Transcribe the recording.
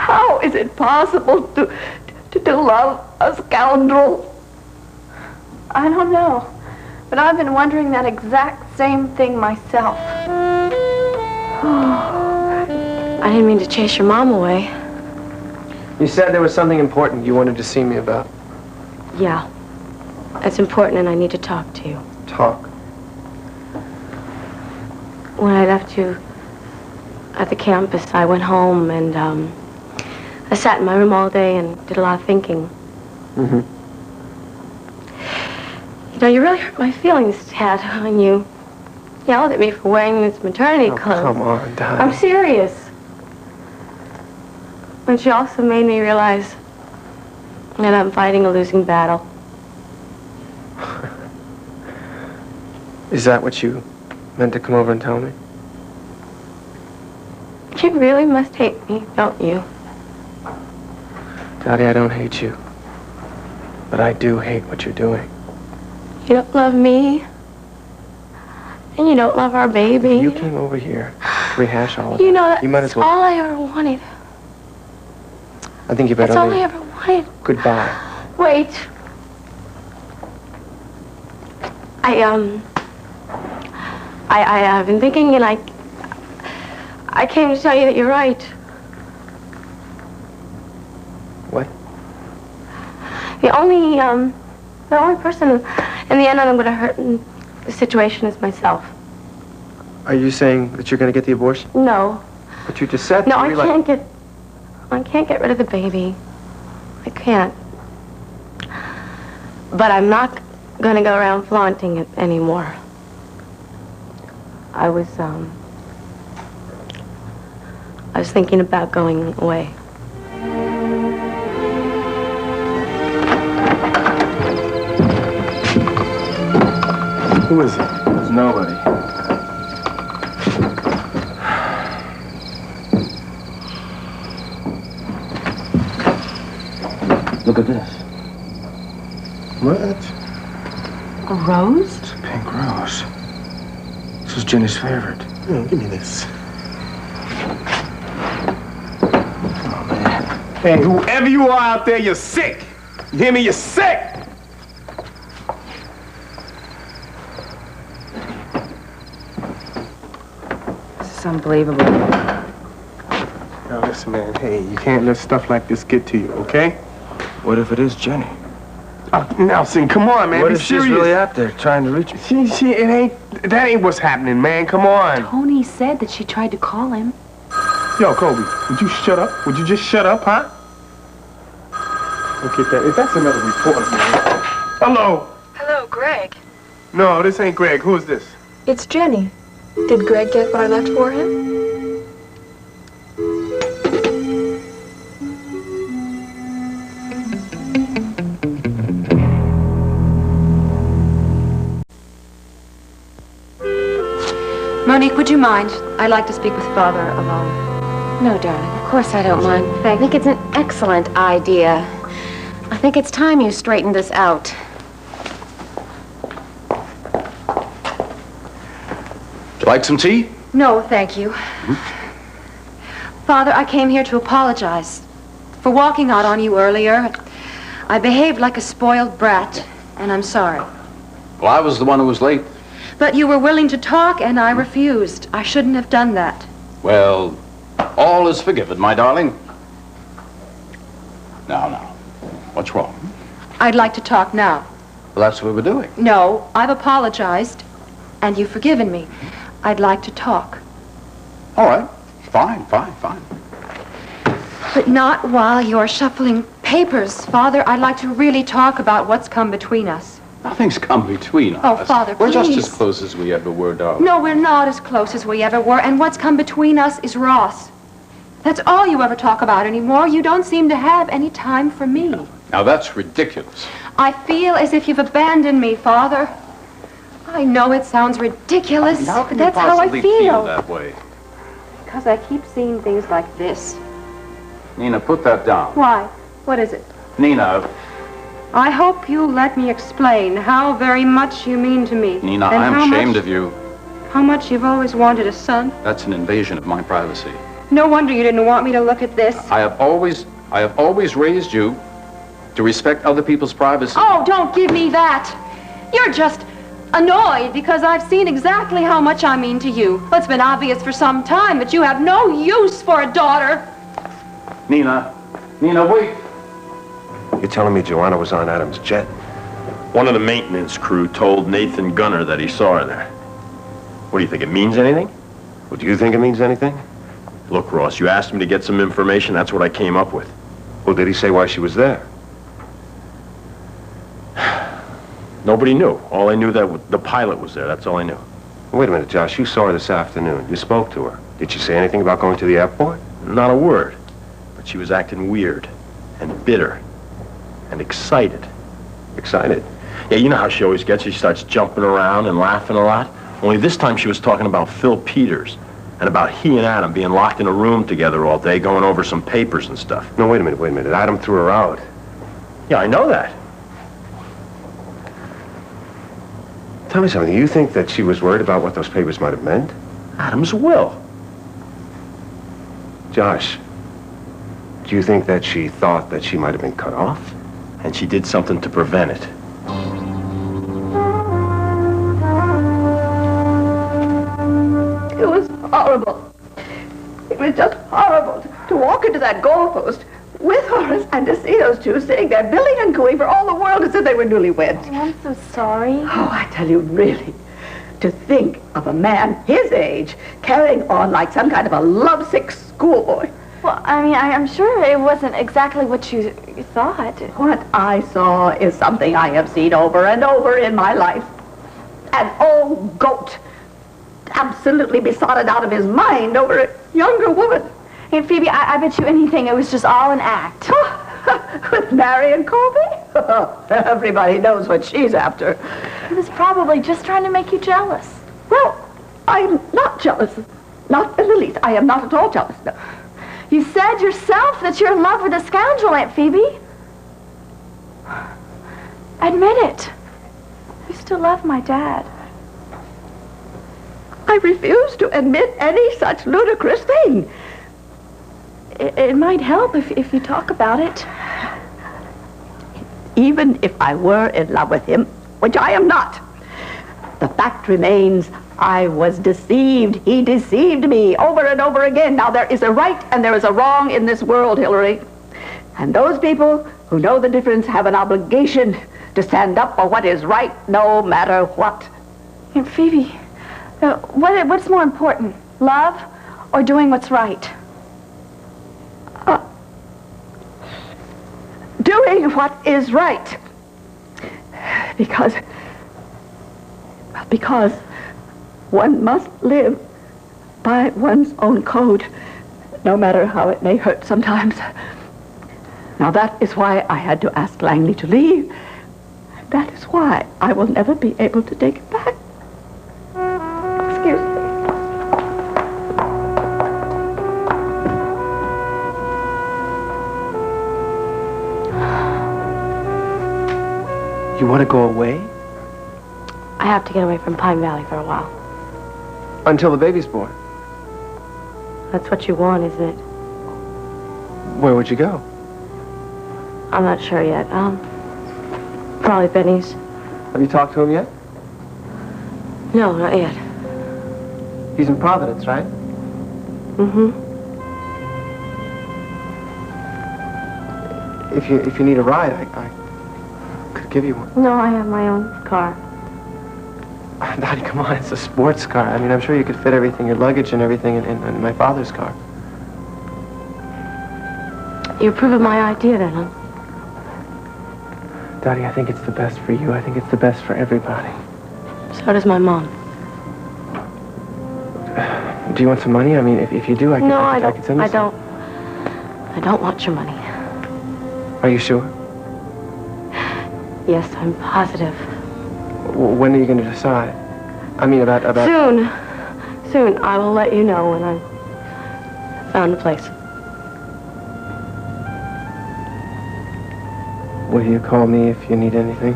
How is it possible to love a scoundrel? I don't know, but I've been wondering that exact same thing myself. I didn't mean to chase your mom away. You said there was something important you wanted to see me about. Yeah. It's important and I need to talk to you. Talk? When I left you at the campus, I went home and I sat in my room all day and did a lot of thinking. Mm-hmm. You know, you really hurt my feelings, Dad, when you yelled at me for wearing this maternity clothes. Come on, Dottie. I'm serious. And she also made me realize that I'm fighting a losing battle. Is that what you meant to come over and tell me? You really must hate me, don't you? Dottie, I don't hate you. But I do hate what you're doing. You don't love me. And you don't love our baby. You came over here to rehash all of You that. know, that's You might as well. all I ever wanted. I think you better That's all leave. I ever wanted. Goodbye. Wait. I've been thinking and I came to tell you that you're right. What? The only person in the end I'm going to hurt in the situation is myself. Are you saying that you're going to get the abortion? No. But you just said No, you I can't get rid of the baby. I can't. But I'm not going to go around flaunting it anymore. I was thinking about going away. Who is it? There's nobody. Look at this. What? A rose? It's a pink rose. This is Jenny's favorite. Give me this. Oh, man. Hey, whoever you are out there, you're sick. You hear me? You're sick. This is unbelievable. Now, listen, man. Hey, you can't let stuff like this get to you, okay? What if it is Jenny? Nelson, come on, man. What Be if serious. she's really out there trying to reach me? That ain't what's happening, man. Come on. Tony said that she tried to call him. Yo, Kobe, would you shut up? Would you just shut up, huh? Look at that. If that's another report, man. Hello. Hello, Greg. No, this ain't Greg. Who is this? It's Jenny. Did Greg get what I left for him? Monique, would you mind? I'd like to speak with Father alone. No, darling, of course I don't mind. Thank I think it's an excellent idea. I think it's time you straightened this out. Would you like some tea? No, thank you. Father, I came here to apologize for walking out on you earlier. I behaved like a spoiled brat, and I'm sorry. Well, I was the one who was late. But you were willing to talk, and I refused. I shouldn't have done that. Well, all is forgiven, my darling. Now, what's wrong? I'd like to talk now. Well, that's what we're doing. No, I've apologized, and you've forgiven me. I'd like to talk. All right. Fine. But not while you're shuffling papers. Father, I'd like to really talk about what's come between us. Nothing's come between us. Oh, Father, We're just please. as close as we ever were, darling. No, we're not as close as we ever were, and what's come between us is Ross. That's all you ever talk about anymore. You don't seem to have any time for me. Now, that's ridiculous. I feel as if you've abandoned me, Father. I know it sounds ridiculous, How but can that's you how I possibly feel. that way? Because I keep seeing things like this. Nina, put that down. Why? What is it? Nina, I hope you'll let me explain how very much you mean to me. Nina, and I'm ashamed of you. How much you've always wanted a son. That's an invasion of my privacy. No wonder you didn't want me to look at this. I have always raised you to respect other people's privacy. Oh, don't give me that. You're just annoyed because I've seen exactly how much I mean to you. It's been obvious for some time that you have no use for a daughter. Nina, wait. You're telling me Joanna was on Adam's jet? One of the maintenance crew told Nathan Gunner that he saw her there. What do you think, it means anything? Well, do you think it means anything? Look, Ross, you asked me to get some information, that's what I came up with. Well, did he say why she was there? Nobody knew. All I knew that the pilot was there, that's all I knew. Wait a minute, Josh, you saw her this afternoon. You spoke to her. Did she say anything about going to the airport? Not a word. But she was acting weird and bitter and excited. Excited? Yeah, you know how she always gets. She starts jumping around and laughing a lot. Only this time she was talking about Phil Peters and about he and Adam being locked in a room together all day going over some papers and stuff. No, wait a minute. Adam threw her out. Yeah, I know that. Tell me something. You think that she was worried about what those papers might have meant? Adam's will. Josh, do you think that she thought that she might have been cut off? And she did something to prevent it. It was horrible. It was just horrible to walk into that goalpost with Horace and to see those two sitting there billing and cooing for all the world as if they were newlyweds. Oh, I'm so sorry. Oh, I tell you, really, to think of a man his age carrying on like some kind of a lovesick schoolboy. Well, I mean, I'm sure it wasn't exactly what you thought. What I saw is something I have seen over and over in my life. An old goat, absolutely besotted out of his mind over a younger woman. Hey, Phoebe, I bet you anything it was just all an act. With Marion Colby? Everybody knows what she's after. He was probably just trying to make you jealous. Well, I'm not jealous. Not in the least. I am not at all jealous. No. You said yourself that you're in love with a scoundrel, Aunt Phoebe. Admit it. You still love my dad. I refuse to admit any such ludicrous thing. It might help if you talk about it. Even if I were in love with him, which I am not, the fact remains I was deceived. He deceived me over and over again. Now, there is a right and there is a wrong in this world, Hillary. And those people who know the difference have an obligation to stand up for what is right, no matter what. Aunt Phoebe, what's more important, love or doing what's right? Doing what is right. Because one must live by one's own code, no matter how it may hurt sometimes. Now, that is why I had to ask Langley to leave. That is why I will never be able to take it back. Excuse me. You want to go away? I have to get away from Pine Valley for a while. Until the baby's born. That's what you want, isn't it? Where would you go? I'm not sure yet. Probably Benny's. Have you talked to him yet? No, not yet. He's in Providence, right? Mm-hmm. If you need a ride, I could give you one. No, I have my own car. Dottie, come on, it's a sports car. I mean, I'm sure you could fit everything, your luggage and everything in my father's car. You approve of my idea then, huh? Dottie, I think it's the best for you. I think it's the best for everybody. So does my mom. Do you want some money? I mean, if you do, I could send you some. I don't want your money. Are you sure? Yes, I'm positive. When are you going to decide? I mean, about... Soon. Soon. I will let you know when I've found a place. Will you call me if you need anything?